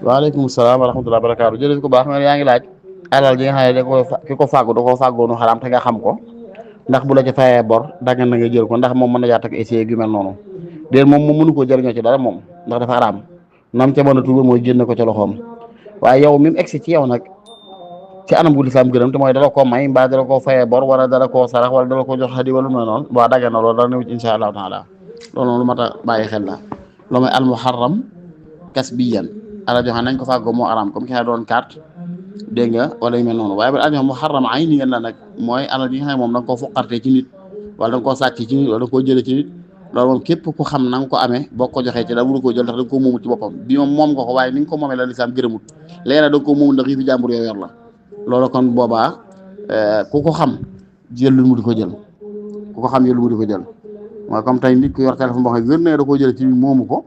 waaleykum salaam wa rahmatulah barakaatu jërëjëf ku baax yaa ngi laaj alal ji nga xam ne da koo ki ko fàggu da koo fàggoonu xaraam te nga xam ko ndax bu la ci fayee bor daggan na nga jël ko ndax moom mën na jaat ak essayé gu mel noonu déet moom mënu koo jëriñoo ci dara moom ndax dafa xaraam nam ca mën a tuuba mooy génn ko ca loxoom waaye yow mi mu egsi ci yow nag ci anam gu lislaam gërëm te mooy dala koo may mbaa dala koo fayee bor wala dala koo sarax wala dala koo jox xadi wala lu mel noonu waa daggan na loolu dara newut insha allahu taala loolu noonu lu mat a bàyyi xel la loo mooy al muharram kasbiyan alal joo xam nañ ko fàggoo moo araam comme ki doon carte dégg nga wala yu mel noonu waaye ba alal mu xaram ay ni ngeen la nag mooy alal yi nga xam ne moom da nga koo foqartee ci nit wala da nga koo sàcc ci nit wala da nga koo jëlee ci nit loolu moom képp ku xam na nga ko amee boo ko joxee ci da mënu koo jël ndax da nga koo moomut ci boppam bi moom nga ko waaye ni nga ko moomee la lislaam gërëmut léegi nag da nga koo moomut ndax yi fi jàmbur yoo yor la loolu kon boobaa ku ko xam jël lu mu di ko jël ku ko xam jël lu mu di ko jël mooy comme tey nit ku yor téléphone boo xam ne wér na da koo jëlee ci moomu ko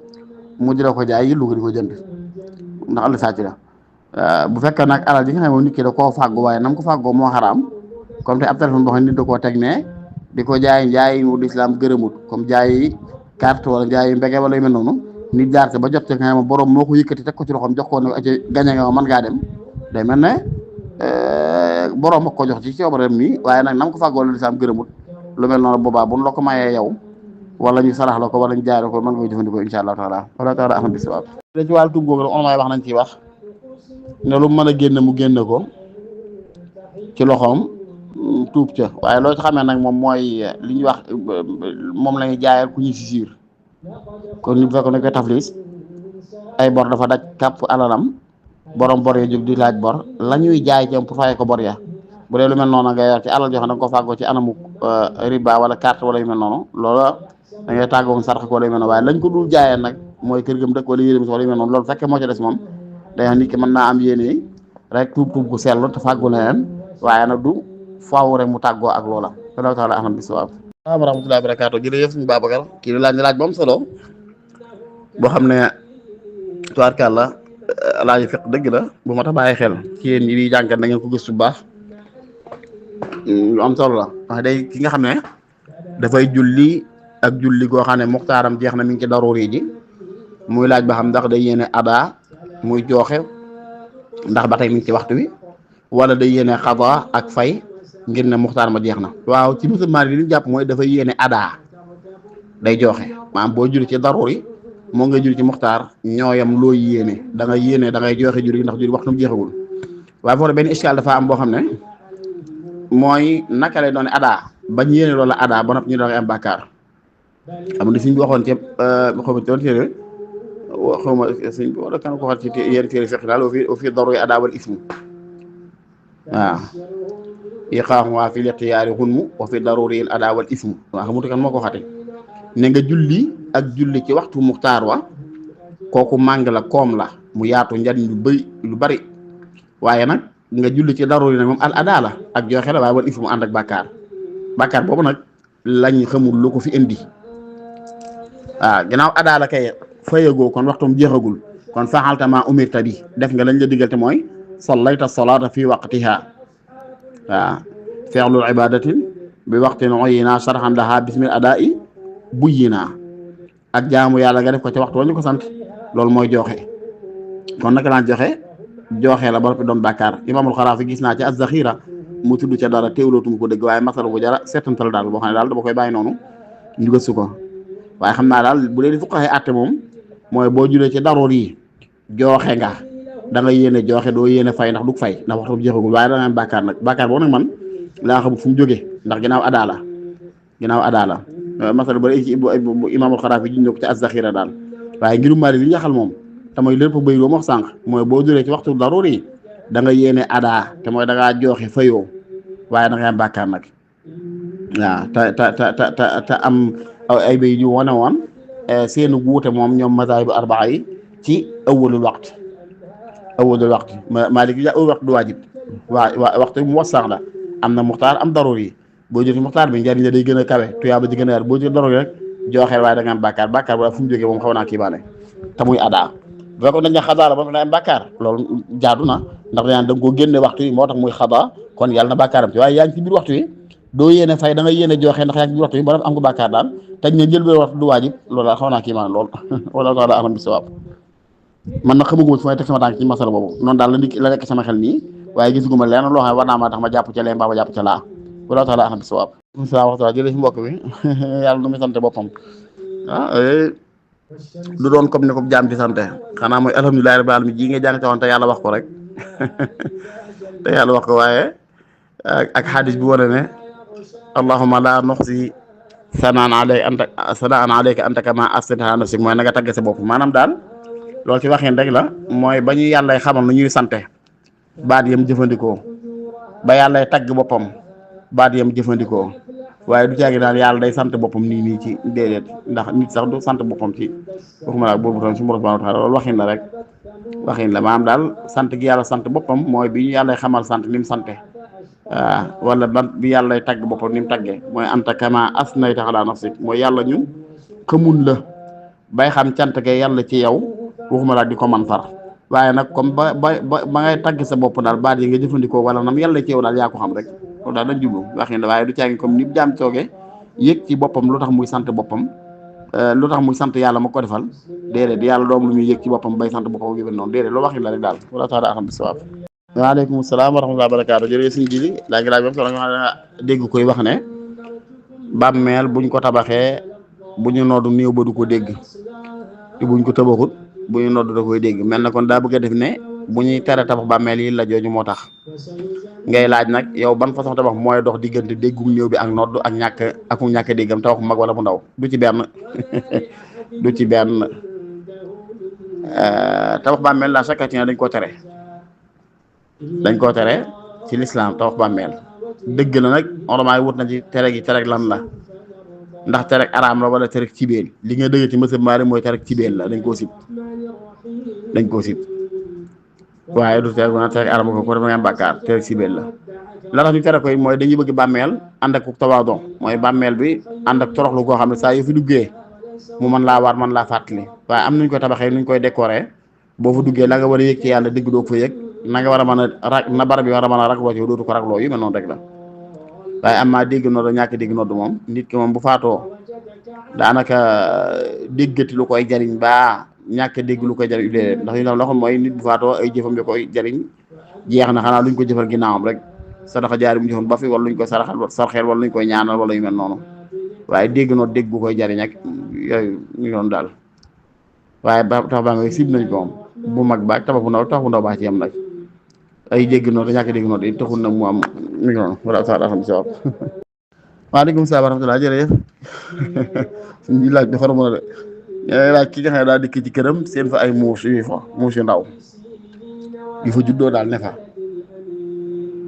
mu di la ko jaay yëllu ko di ko jënd ndax àll sàcc la bu fekkee nag alal ji nga xam ne moom nit ki da koo fàggu waaye nam ko fàggoo moo xaraam comme tey ab téléphone boo xam ne nit da koo teg ne di ko jaay njaay wu lislaam gërëmut comme jaay carte wala jaay mbege wala yu mel noonu nit jaar ba jot ci nga xam ne borom moo ko yëkkati teg ko ci loxoom jox ko ne ci gañe nga mën ngaa dem day mel ne borom ak ko jox ci coobareem nii waaye nag nam ko fàggoo la lislaam gërëmut lu mel noonu boobaa bu la ko mayee yow wala ñu sarax la ko wala ñu jaay la ko mën nga koy jëfandikoo insha allah taala wala taala ahmad bi sawaab da ci wàllu tuub googu la on wax nañ ci wax ne lu mën a génn mu génn ko ci loxoom tuub ca waaye loo ci xamee nag moom mooy li ñuy wax moom la ñuy jaayal ku ñu si siir kon ñu fekk ne koy taflis ay bor dafa daj kàpp alalam borom bor ya jóg di laaj bor la ñuy jaay ci pour fay ko bor ya bu dee lu mel noonu nga yor ci alal joo xam ne da nga ko fàggoo ci anamu riba wala carte wala yu mel noonu loola da ngay tàggoog sarax ko wala yu mel noonu waaye lañ ko dul jaayee nag mooy kër gëm dëkk wala yérémi wala yu mel noonu loolu fekkee moo ci des moom day wax nit ki mën naa am yéene rek tuub gu sellu te fàggu leneen waaye nag du faaw rek mu tàggoo ak loola wallahu taala ahmad bi sawaab wa rahmatullahi wa barakaatu jërëjëf suñu Babacar kii di laaj ba am solo boo xam ne tubaarkàlla laaj fiq dëgg la bu ma tax bàyyi xel ci yéen ñi di jàngat na ngeen ko gëstu bu baax lu am solo la wax day ki nga xam ne dafay julli ak julli goo xam ne muxtaaram jeex na mi ngi ci daruuri ji muy laaj ba xam ndax day yéene ada muy jooxe ndax ba tey mi ngi ci waxtu wi wala day yéene xada ak fay ngir ne muxtaar ma jeex na waaw ci musulmaan yi li ñu jàpp mooy dafay yéene ada day jooxe maanaam boo julli ci daruuri moo nga julli ci muxtaar ñooyam loo yéene da nga yéene da ngay joxe julli ndax julli waxtu mu jeexagul waaye foofu benn iskaal dafa am boo xam ne mooy naka lay doon ada bañ yéene loolu ada ba noppi ñu doon am bàkkaar xam nga suñ bi waxoon ci xaw ma doon téere xaw ma suñ bi wala kan ko waxal ci yenn téere fiq daal au fi daruuri ada wal ismu waaw iqaamu waa fi lixtiyaari xunmu wa fi daruuri il ada wal ismu waaw xamutu kan moo ko waxate ne nga julli ak julli ci waxtu muxtaar wa kooku màng la koom la mu yaatu njariñ lu bari waaye nag nga julli ci daruuri nag moom al ada la ak joxe la waaye wal ismu ànd ak bàkkaar boobu nag lañ xamul lu ko fi indi waaw ginnaaw ada la kay fayagoo kon waxtum jeexagul kon faxalta ma umirta bi def nga lañ la digal te mooy sallayta salaata fi waqtiha waaw fi'lul ibadatin bi waqtin uyina sharhan laha bismil adaa'i buyyina ak jaamu yàlla nga def ko ci waxtu wañu ko sant loolu mooy joxe kon naka laa joxe la ba noppi doon bàkkaar imaamul Xaraafi gis naa ci az-Zaxira mu tudd ca dara teewlootuma ko dëgg waaye masala bu jara seetantal daal boo xam ne daal dama koy bàyyi noonu ñu gëstu ko waaye xam naa daal bu dee di fuqaha àtte moom mooy boo julee ci daroor yi joxe nga da nga yéene joxe doo yéene fay ndax du fay ndax waxtu bu jeexagul waaye da nga am bàkkaar nag bàkkaar boobu nag man laa xam fu mu jógee ndax ginnaaw adaa la masala ba ci imaamul Xaraafi ji ñu ko ci az-Zaxira daal waaye ngirum Maalik li yaxal moom te mooy lépp bëy loo ma wax sànq mooy boo julee ci waxtu daroor yi da nga yéene adaa te mooy da ngaa joxe fayoo waaye da nga am bàkkaar nag waaw te am ay bay ñu wane woon seenu wuute moom ñoom mazaahibu arbaa yi ci awwalul waqt Maalik yi awwalul waqt du waajib waxtu mu was sax la am na muxtaar am daruur yi boo jël ci muxtaar bi njariñ la day gën a kawe tuyaaba ji gën a yaar boo jël daruur yi rek joxeel waaye da nga am bàkkaar bu fu mu jógee moom xaw naa kii baale te muy adaa bu fekkoon dañ ne xadaa la ba da am bàkkaar loolu jaadu na ndax dañaan da nga koo génne waxtu yi moo tax muy xadaa kon yàlla na bàkkaaram ci waaye yaa ngi ci biir waxtu yi doo yéene fay da nga yéene joxe ndax yaa ngi ci biir waxtu yi ba am ko bàkkaar daal tañ ne jël bee waxtu du waajib loolu daal xaw naa kii maan lool wala taala alam bi sawaab man nag xamaguma fu may teg sama tànk ci masala boobu noonu daal la nekk sama xel nii waaye gisuguma lenn loo xam ne war naa ma tax ma jàpp ca lee mbaa ma jàpp ca laa wala taala axam bi sawaab waxtu jërëjëf mbokk bi yàlla nu muy sante boppam du doon comme ni ko jaam di sante xanaa mooy alhamdulilahi rabbil alamin ji nga jàng ca woon te yàlla wax ko rek te yàlla wax ko waaye ak xadis bi wane ne allahumma la nuxsi sanaan alayka anta kama asnayta ala nafsik mooy na nga tagge sa bopp maanaam daal loolu ci waxin rek la mooy ba ñu yàllay xamal nu ñuy sante baat yam jëfandikoo ba yàllay tagg boppam baat yam jëfandikoo waaye du caagi daal yàlla day sant boppam nii ci déedéet ndax nit sax du sant boppam ci waxuma laa boobu tam su ma subhanahu wa taala loolu waxin la rek waxin la maanaam daal sant gi yàlla sant boppam mooy bi ñu yàllay xamal sant ni mu sante waaw wala ban bi yàllay tagg boppam ni mu taggee mooy anta kama asnayta ala nafsik mooy yàlla ñu xamun la bay xam cant ge yàlla ci yow waxuma laa di ko man far waaye nag comme ba ngay tagg sa bopp daal baat yi nga jëfandikoo wala nam yàlla ci yow daal yaa ko xam rek loolu daal dañ jublu waxin la waaye du caagi comme ni jaam toogee yëg ci boppam lu tax muy sant boppam lu tax muy sant yàlla ma ko defal déedéet yàlla doom lu muy yëg ci boppam bay sant boppam yu mel noonu déedéet loolu waxin la rek daal wala taala axam bi sawaab waaleykum salaam wa rahmatulah barakaatu jërëjëf suñu jili laaj bam solo nga xam ne dégg koy wax ne bàmmeel buñ ko tabaxee bu ñu noddu néew ba du ko dégg te buñ ko tabaxut bu ñu noddu da koy dégg mel na kon daa bëgg a def ne bu ñuy tere tabax bàmmeel yi la jooju moo tax ngay laaj nag yow ban façon tabax mooy dox diggante déggum néew bi ak nodd ak ñàkk déggam tabax mag wala mu ndaw du ci benn du ci benn tabax bàmmeel la chaque dañ koo tere ci lislaam tabax bàmmeel dëgg la nag oramaay wut na ci tere gi tere lan la ndax tere araam la wala tere cibeel li nga dëgg ci mësëb maari mooy tere cibeel la dañ koo sib waaye du tere na tere araam ko dafa ngeen bàkkaar tere cibeel la tax ñu tere koy mooy dañuy bëgg bàmmeel ànd ak tawaadon mooy bàmmeel bi ànd ak toroxlu koo xam ne saa yu fi duggee mu mën laa waar mën laa fàttali waaye am nuñ koy tabaxee nuñ koy décorer boo fa duggee la nga war a yëg ci yàlla dëgg doo ko fa yëg na nga war a mën a rag na barab bi war a mën a ragloo ci dootu ko ragloo yu mel noonu rek la waaye am maa dégg nodd ñàkk dégg nodd moom nit ki moom bu faatoo daanaka déggati lu koy jariñ baa ñàkk dégg lu koy jariñ déedéet ndax ñu la xam mooy nit bu faatoo ay jëfam bi koy jariñ jeex na xanaa luñ ko jëfal ginnaawam rek sadaxa jaari bu jëfoon ba fi wala luñ koy sarxeel wala luñ koy ñaanal wala yu mel noonu waaye dégg noonu dégg bu koy jariñ ak yooyu ñu doon daal waaye ba tax baa nga sib nañ ko moom bu mag baag tabax bu ndaw tabax bu ndaw baa ci yam nag ay dégg noonu ñàkk dégg noonu it taxul nag mu am mi ngi noonu wala sa xam si waaw waaleykum salaam wa rahmatulah jërëjëf suñu laaj dafa mën a de laaj ki nga xam ne daa dikk ci këram seen fa ay muus yu ndaw yu fa juddoo daal ne fa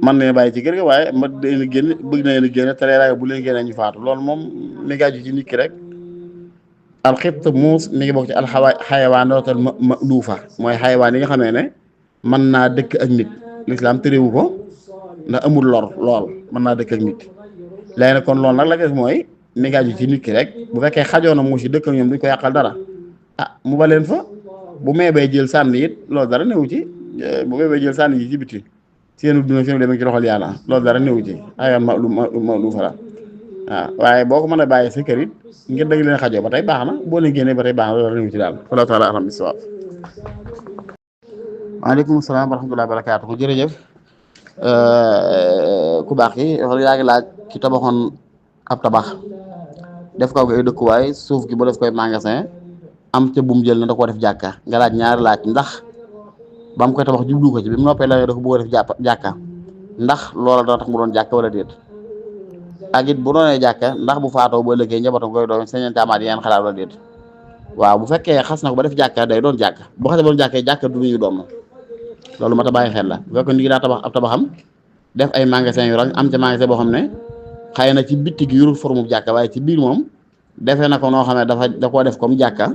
man ne bàyyi ci kër ga waaye ma leen génn bëgg na leen génn te leeraay bu leen génnee ñu faatu loolu moom mi ngi aju ci nit ki rek alxibt muus mi ngi bokk ci xayawaan dootal ma luufa mooy xayawaan yi nga xamee ne mën naa dëkk ak nit lislaam tëréwu ko ndax amul lor lool mën naa dëkk ak nit léegi nag kon loolu nag la ko def mooy mi ngi aju ci nit ki rek bu fekkee xajoon na muus yi dëkk ak ñoom duñ ko yàqal dara mu ba leen fa bu meebee jël sànni it loolu dara newu ci bu meebee jël sànni yi ci biti seenu duna seenu demee ci loxol yàlla loolu dara newu ci ayam ma lu fa la waaw waaye boo ko mën a bàyyi sa kër it ngir dëgg leen xajoo ba tey baax na boo leen génnee ba tey baax na loolu dara newu ci daal wala taala alam bi sawaab waaleykum salaam wa rahmatulah barakaatu ko jërëjëf ku baax yi yaa ngi laaj ci tabaxoon ab tabax def kaw gi ay dëkkuwaay suuf gi ba def koy magasin am ca bum jël na da koo def jàkka nga laaj ñaari laaj ndax ba mu koy tabax jublu ko ci bi mu noppee la da ko bëgg a def jàkka ndax loola dana tax mu doon jàkka wala déet ak it bu doonee jàkka ndax bu faatoo ba ëllëgee njabootam koy doon sañante amaat yeneen xalaat wala déet waaw bu fekkee xas na ko ba def jàkka day doon jàkka bu xasee ba doon jàkka du ñu doom loolu mat a bàyyi xel la bu fekkee nit ki daa tabax ab tabaxam def ay magasin yu rang am ca magasin boo xam ne xëy na ci bitti gi yorul forme bu jàkka waaye ci biir moom defee na ko noo xam ne da koo def comme jàkka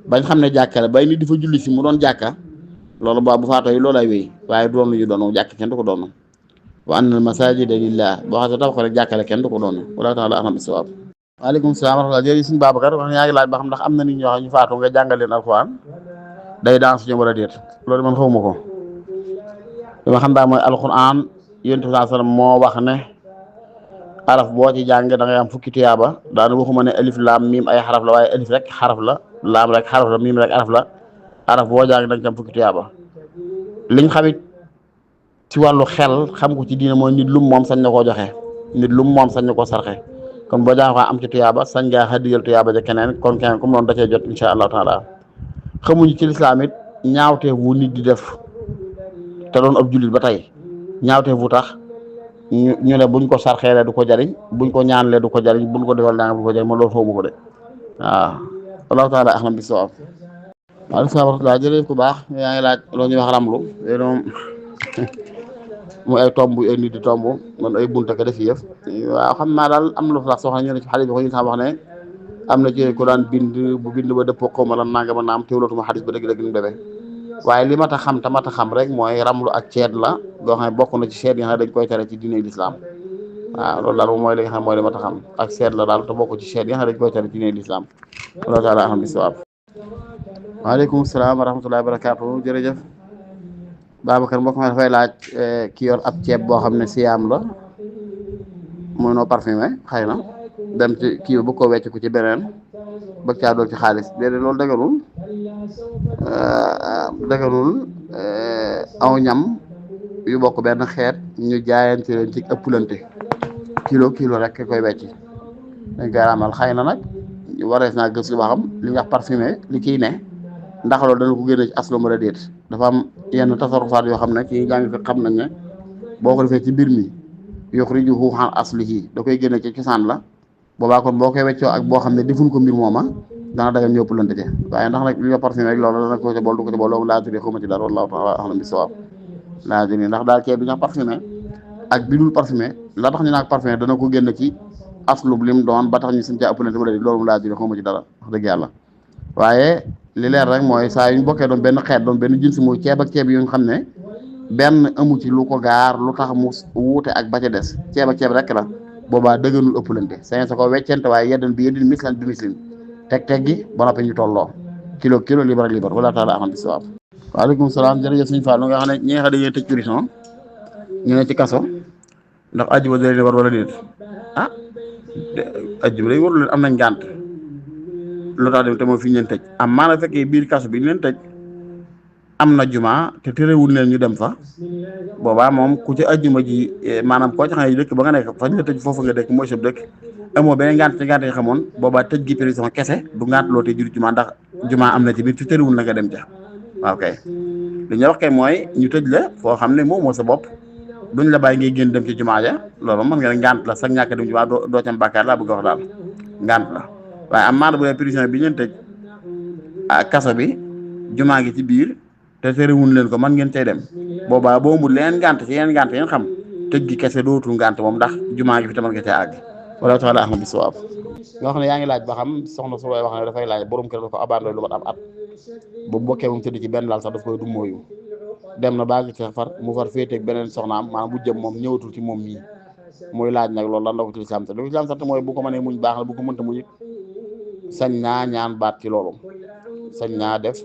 bañ xam ne jàkka la bay nit di fa julli si mu doon jàkka loolu bu faatoo yi loolu ay wéy waaye du doon lu ñu doon jàkk kenn du ko doon wa anna al masajida lillah boo xam ne tabax ko rek jàkkale kenn du ko doon wala taala alam bisawab waaleykum salaam wa rahmatulah jërëjëf suñu Babacar wax yaa ngi laaj ba xam ndax am na nit ñoo xam ñu faatu nga jàngal leen alquran day daan suñu wala déet loolu man xawma ko li ma xam daal mooy alquran yonent bi sallallahu alayhi wasallam moo wax ne araf boo ci jàng da ngay am fukki tuyaaba daana waxuma ne alif laam miim ay xaraf la waaye alif rek xaraf la laam rek xaraf la miim rek araf la araf boo jàng da nga ci am fukki tuyaaba liñ xamit ci wàllu xel xam ko ci diine mooy nit lum moom sañ na koo joxe nit lum moom sañ na koo sarxe kon boo jàng am ci tuyaaba sañ ngaa xaddigal tuyaaba ja keneen kon keneen comme noonu da cee jot insha allahu taala xamuñu ci lislaam it ñaawteef wu nit di def te doon ab jullit ba tey ñaawteef wu tax ñu ne buñ ko sarxeelee du ko jariñ buñ ko ñaanlee du ko jariñ buñ ko defal naa du ko jariñ ma loolu xawma ko de waaw allahu taala axlam bi sawaab waaleykum salaam wa rahmatulah jërëjëf ku baax yaa ngi laaj loolu ñuy wax ramlu léegi moom muy ay tomb ay nit di tomb man ay bunta ko def yëf waaw xam naa daal am na lu sax soxna ñu ne ci xadis bi ko ñu sax wax ne am na ci ku daan bind bu bind ba dëppoo xaw ma lan nanga ma naam teewlootuma xadis ba dëgg-dëgg ni demee waaye li ma ta xam tamata xam rek mooy ramlu ak ceet la goo xam ne bokk na ci ceet yi nga xam ne dañ koy tere ci diine lislaam waaw loolu daal moom mooy li nga xam mooy li ma ta xam ak seet la daal te bokk ci ceet yi nga xam ne dañ koy tere ci diine lislaam loolu taala xam bi sawaab waaleykum salaam wa rahmatullahi wa barakaatu jërëjëf Babacar mbokk ma dafay laaj ki yor ab ceeb boo xam ne siyaam la muy noo parfumé xëy na dem ci kii bu ko wecc ku ci beneen bëgg caa dool ci xaalis déedéet loolu dëgganul aw ñam yu bokk benn xeet ñu jaayante leen ci ëpplante kilo rek koy wecc dañ koy raamal xëy na nag warees naa gëstu ba xam li nga wax parfumé li ciy ne ndax loolu dana ko génne ci aslo mala déet dafa am yenn tasarufaat yoo xam ne ci jàng fi xam nañ ne boo ko defee ci mbir mi yuxrijuhu an aslihi da koy génne ci cosaan la boobaa kon boo koy weccoo ak boo xam ne defuñ ko mbir mooma dana dagan ñëpp lante ci waaye ndax nag li nga parfumé rek loolu dana ko ca bool du ko ca bool loolu laa tudee xawma ci dara wallahu taala a'lam bi sawaab laa jëni ndax daal ceeb bi ñu parfumé ak bi dul parfumé la tax ñu naak parfumé dana ko génn ci aslub lim doon ba tax ñu suñ ca ëppalante wala loolu laa tudee xawma ci dara wax dëgg yàlla waaye li leer rek mooy saa yu ñu bokkee doon benn xeet doon benn jins muy ceeb ak ceeb yi nga xam ne benn amu ci lu ko gaar lu tax mu wuute ak ba ca des ceeb ak ceeb rek la boobaa dëgganul ëppalante sañ sa ko weccente waaye yeddan bi yeddin mislan bi mislin teg gi ba noppi ñu tolloo kilo libar wala taala axam bi sawaab waaleykum salaam jërëjëf suñu Fall nga xam ne ñi nga xam ne dañuy tëj prison ñu ne ci kaso ndax ajjuma da leen war wala déet ah ajjuma day warul leen am nañ ngànt lu tax dem te mooy fi ñu leen tëj am maanaam fekkee biir kaso bi ñu leen tëj am na juma te terewul leen ñu dem fa boobaa moom ku ci ajjuma ji maanaam koo ci xam ne dëkk ba nga nekk fa ñu la tëj foofu nga dëkk mooy sab dëkk amoo beneen ngànt ci ngànt yi xamoon boobaa tëj gi prison kese du ngànt loo te jur juma ndax juma am na ci biir te terewul na nga dem ja waaw kay li ñu wax kay mooy ñu tëj la foo xam ne moom moo sa bopp duñ la bàyyi ngay génn dem ci juma ja loolu mën nga ne ngànt la sax ñàkk dem juma doo cam bàkkaar laa bëgg a wax daal ngànt la waaye am maana bu dee prison bi leen tëj ak kaso bi jumaa gi ci biir te terewul leen ko man ngeen cay dem boobaa boo mu leen ngànt ci yeneen ngànt yeen xam tëj gi kese dootul ngànt moom ndax jumaa gi fi tamal nga cay àgg wala taala ahmad bi sawaab nga xam ne yaa ngi laaj ba xam soxna su wax ne dafay laaj borom kër dafa abandonné lu mat am at bu bokkee moom tëdd ci benn laal sax daf koy du mooyu dem na baa ngi ci far mu far féeteeg beneen soxnaam maanaam bu jëm moom ñëwatul ci moom mii muy laaj nag loolu lan la ko ci lislaam sax li ko lislaam sax mooy bu ko mënee muñ baax na bu ko mënta muñ sañ naa ñaan baat ci loolu sañ naa def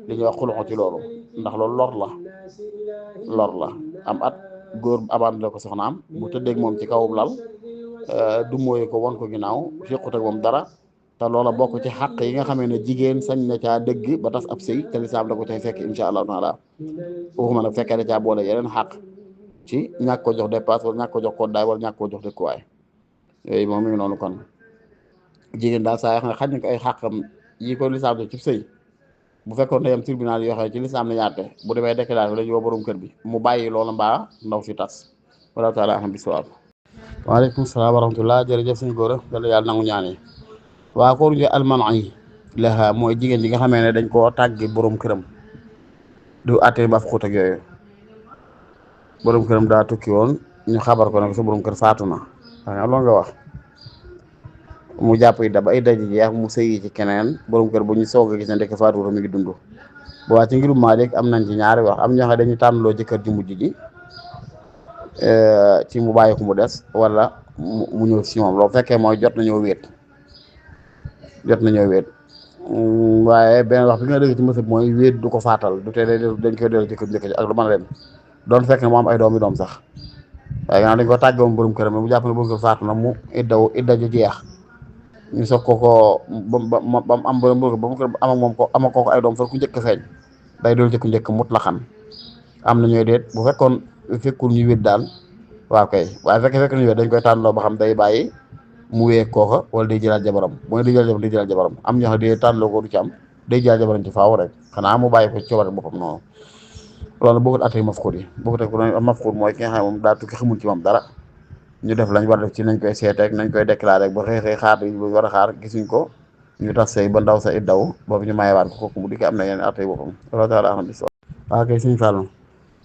li ñuy wax xuluxo ci loolu ndax loolu lor la am at góor abandonné ko soxnaam bu tëddeeg moom ci kawum lal du mooy ko won ko ginnaaw fiqut ak moom dara te loola bokk ci xàq yi nga xamee ne jigéen sañ na caa dëgg ba tas ab sëy te lislaam da ko cay fekk insha allahu taala waxuma nag fekkee da caa boole yeneen xàq ci ñàkk ko jox dépasse wala ñàkk ko jox koddaay wala ñàkk ko jox dëkkuwaay yooyu moom mi ngi noonu kon jigéen daal saa yoo xam ne xaj na ko ay xàqam yi ko lislaam jox ci sëy bu fekkoon ne yam tribunal yoo xam ne ci lislaam la ñaate bu demee déclaré la ñu woo borom kër bi mu bàyyi loola mbaa ndaw si tas wala taala am bi sawaab waaleykum salaam wa rahmatullah jërëjëf suñu góor a yàlla nangu ñaan yi waa kooru jo alman yi la mooy jigéen ji nga xamee ne dañ koo tàggi borom këram du àttee ba xuut ak yooyu borom këram daa tukki woon ñu xabar ko nag sa borom kër faatu na waaw loolu nga wax mu jàpp idda ba idda ji jeex mu sëyi ci keneen borom kër bu ñu soog a gis ne ndekk faatu mi ngi dund bu waa ci ngirum maa rek am nañ ci ñaari wax am ñoo xam ne dañuy tànnloo jëkkër ji mujj ji ci mu bàyyi ko mu des wala mu ñëw si moom loolu fekkee mooy jot nañoo wéet waaye beneen wax bi nga dégg ci mësëb mooy wéet du ko faatal du tee dañ koy dellu jëkkër njëkk ji ak lu mën a dem doon fekk ne mu am ay doom sax waaye gannaaw dañ ko tàggoon borom këram mu jàpp ne borom kër faatu na mu idda ji jeex ñu soog ko ba mu am ba mu am ak moom ko am ak kooku ay doom fa ku njëkk feeñ day doon jëkku njëkk mut la xam. am na ñooy déet bu fekkoon fekkul ñu wét daal waaw kay waaye fekk ñu wét dañ koy tànnloo ba xam day bàyyi mu wéeg kooka wala day jëlaat jabaram mooy day jëlaat jabaram am ñoo xam ne day tànnloo ko du ci am day jëlaat jabaram ci faaw rek xanaa mu bàyyi ko ci coobare boppam noonu loolu bokkut attey mafkuud yi bokkut ak mafkuud mooy ki nga xam ne moom daa tukki xamul ci moom dara ñu def lañ war a def ci nañ koy seeteek nañ koy déclaré ba xëy xaar bu war a xaar gisuñ ko ñu tas say ba ndaw sa it daw boobu ñu mayewaat ko kooku mu dikk am na yeneen attey boppam loolu taala am bis waaw kay suñu fàllu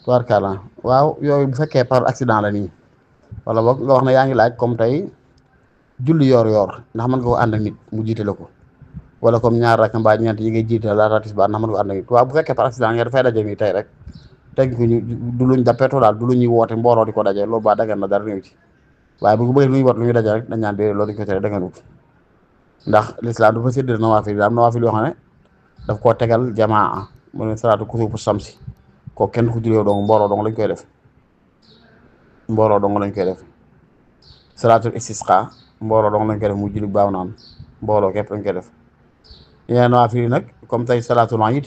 tubaarkàlla waaw yooyu bu fekkee par accident la nii wala boog nga wax ne yaa ngi laaj comme tey julli yoor ndax mën nga ko ànd ak nit mu jiite la ko wala comme ñaar rakk mbaa ñeent yi ngay jiite laata tisbaar ndax mën nga ko ànd ak nit waaw bu fekkee par accident nga dafay daje nii tey rek teg ko ñu du luñ dappeetoo daal du lu ñuy woote mbooloo di ko daje loolu baa dagan na dara néew ci waaye bu bëggee lu ñuy woote lu ñuy daje rek dañ naan dee loolu dañ ko tere daganut ndax l'islam dafa séddale nawaafil am nawaafil yoo xam ne daf koo tegal jamaa mu ne salaatu kusuufu samsi kooku kenn ku jullee dong mbooloo dong lañ koy def mbooloo dong lañ koy def salaatul istisqa mbooloo dong lañ koy def mu julli baaw naan mbooloo képp lañ koy def yeneen nawaafil yi nag comme tey salaatul iid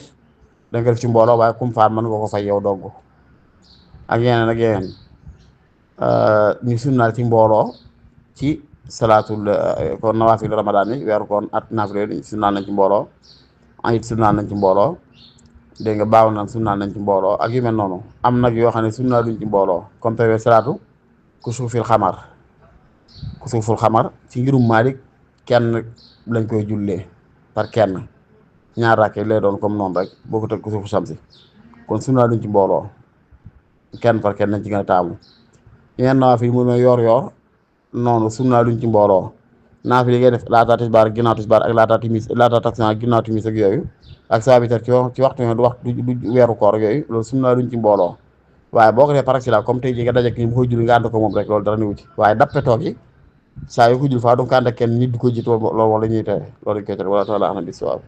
dañ koy def ci mbooloo waaye kum faat mën nga ko fay yow dong ak yeneen ak yeneen ñu sunnaal ci mbooloo ci salaatul kon nawaafil ramadaan yi weeru koon at naafile yi sunnaal nañ ci mbooloo iid sunnaal nañ ci mbooloo dégg nga baaw naan sunnaal nañ ci mbooloo ak yu mel noonu am nag yoo xam ne sunnaal duñ ci mbooloo comme tey salaatu kusuufil xamar ci ngirum Maalik kenn lañ koy jullee par kenn ñaar rakke lay doon comme noonu rek boo ko teg kusuufu samsi kon sunnaal duñ ci mbooloo kenn par kenn nañ ci gën a taamu yeneen nawaafil mu ne yor noonu sunnaal duñ ci mbooloo naafila yi ngay def laata tisbaar ak ginnaaw tisbaar ak laata timis laata takkusaan ak ginnaaw timis ak yooyu ak saa witar ci waxtu du weeru koor ak yooyu loolu sunna duñ ci mbooloo waaye boo ko defee par accident comme tey jii nga daje ki bu koy julli nga ànd ko moom rek loolu dara newu ci waaye dappe toog yi saa yu ko jul faa du ko ànd ak kenn nit di ko jiit loolu wala ñuy tere loolu dañ koy tere wala taala ana bis waaw